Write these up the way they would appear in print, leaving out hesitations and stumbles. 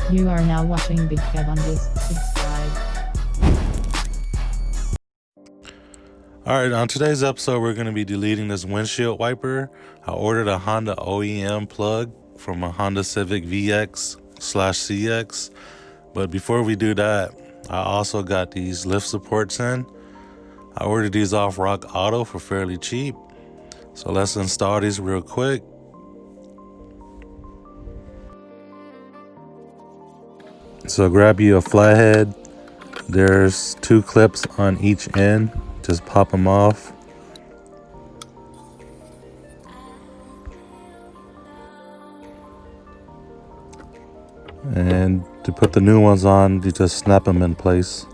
You are now watching Big Kev on this. Subscribe. Alright, on today's episode we're going to be deleting this windshield wiper. I ordered a Honda OEM plug from a Honda Civic VX/CX. But before we do that, I also got these lift supports in. I ordered these off Rock Auto for fairly cheap. So let's install these real quick. So grab you a flathead. There's 2 clips on each end. Just pop them off. And to put the new ones on, you just snap them in place.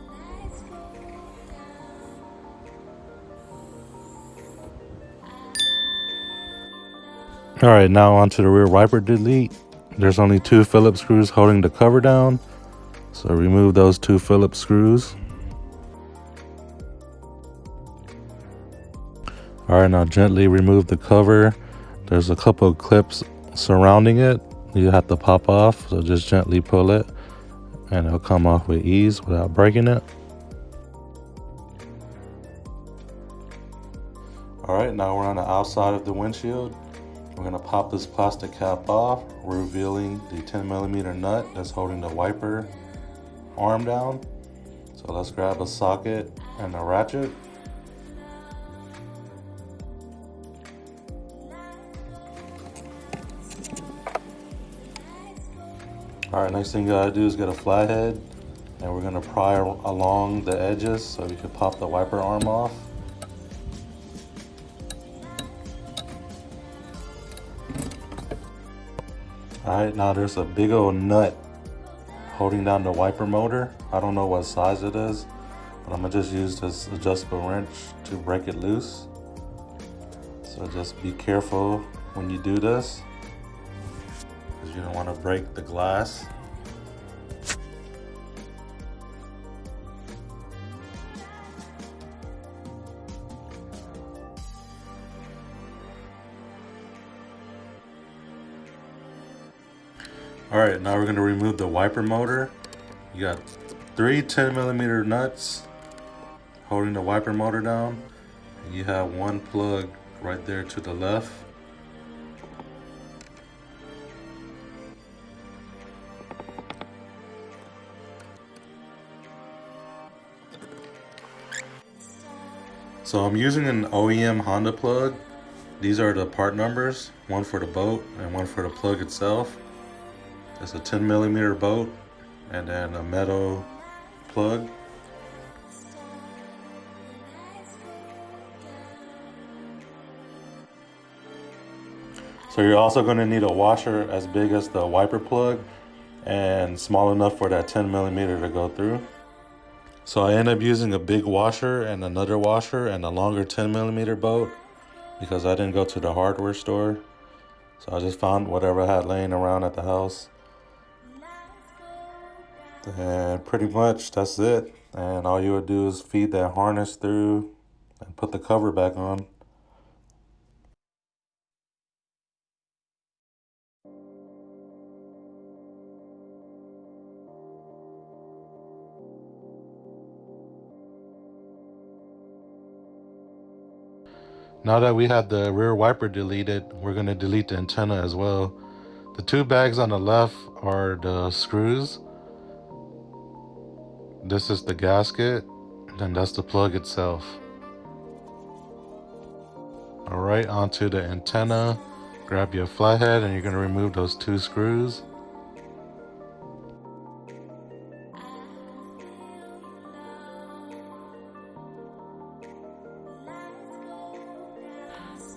Alright, now onto the rear wiper delete. There's only 2 Phillips screws holding the cover down. So remove those 2 Phillips screws. Alright, now gently remove the cover. There's a couple of clips surrounding it. You have to pop off, so just gently pull it and it'll come off with ease without breaking it. Alright, now we're on the outside of the windshield. We're going to pop this plastic cap off, revealing the 10mm nut that's holding the wiper arm down. So let's grab a socket and a ratchet. Alright, next thing you gotta do is get a flathead, and we're gonna pry along the edges so we can pop the wiper arm off. Alright, now there's a big old nut holding down the wiper motor. I don't know what size it is, but I'm gonna just use this adjustable wrench to break it loose. So just be careful when you do this, because you don't want to break the glass. Alright, now we're going to remove the wiper motor. You got 3 10mm nuts holding the wiper motor down. And you have 1 plug right there to the left. So I'm using an OEM Honda plug. These are the part numbers, 1 for the boat and 1 for the plug itself. It's a 10mm boat and then a metal plug. So you're also going to need a washer as big as the wiper plug and small enough for that 10mm to go through. So I ended up using a big washer and another washer and a longer 10mm boat because I didn't go to the hardware store. So I just found whatever I had laying around at the house. And pretty much that's it. And all you would do is feed that harness through and put the cover back on. Now that we have the rear wiper deleted, we're going to delete the antenna as well. The 2 bags on the left are the screws. This is the gasket, and that's the plug itself. Alright, onto the antenna. Grab your flathead and you're going to remove those 2 screws.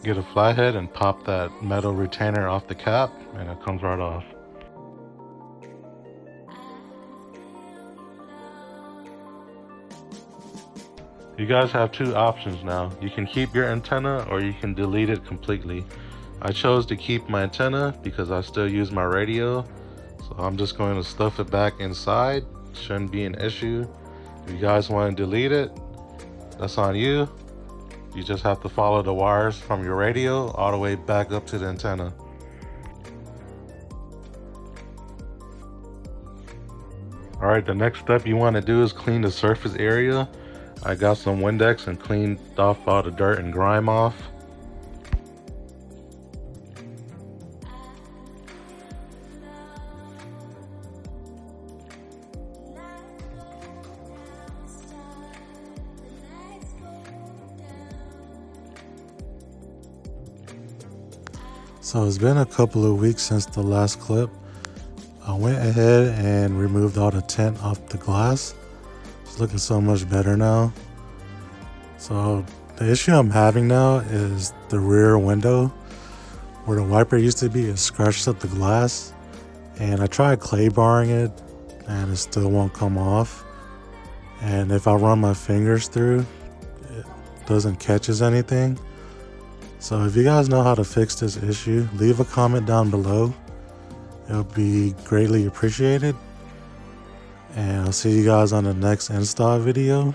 Get a flathead and pop that metal retainer off the cap and it comes right off. You guys have 2 options now. You can keep your antenna or you can delete it completely. I chose to keep my antenna because I still use my radio. So I'm just going to stuff it back inside. Shouldn't be an issue. If you guys want to delete it, that's on you. You just have to follow the wires from your radio all the way back up to the antenna. All right, the next step you want to do is clean the surface area. I got some Windex and cleaned off all the dirt and grime off. So it's been a couple of weeks since the last clip. I went ahead and removed all the tint off the glass. It's looking so much better now. So the issue I'm having now is the rear window where the wiper used to be. It scratched up the glass, and I tried clay barring it and it still won't come off. And if I run my fingers through, it doesn't catch as anything. So if you guys know how to fix this issue, leave a comment down below. It'll be greatly appreciated. And I'll see you guys on the next install video.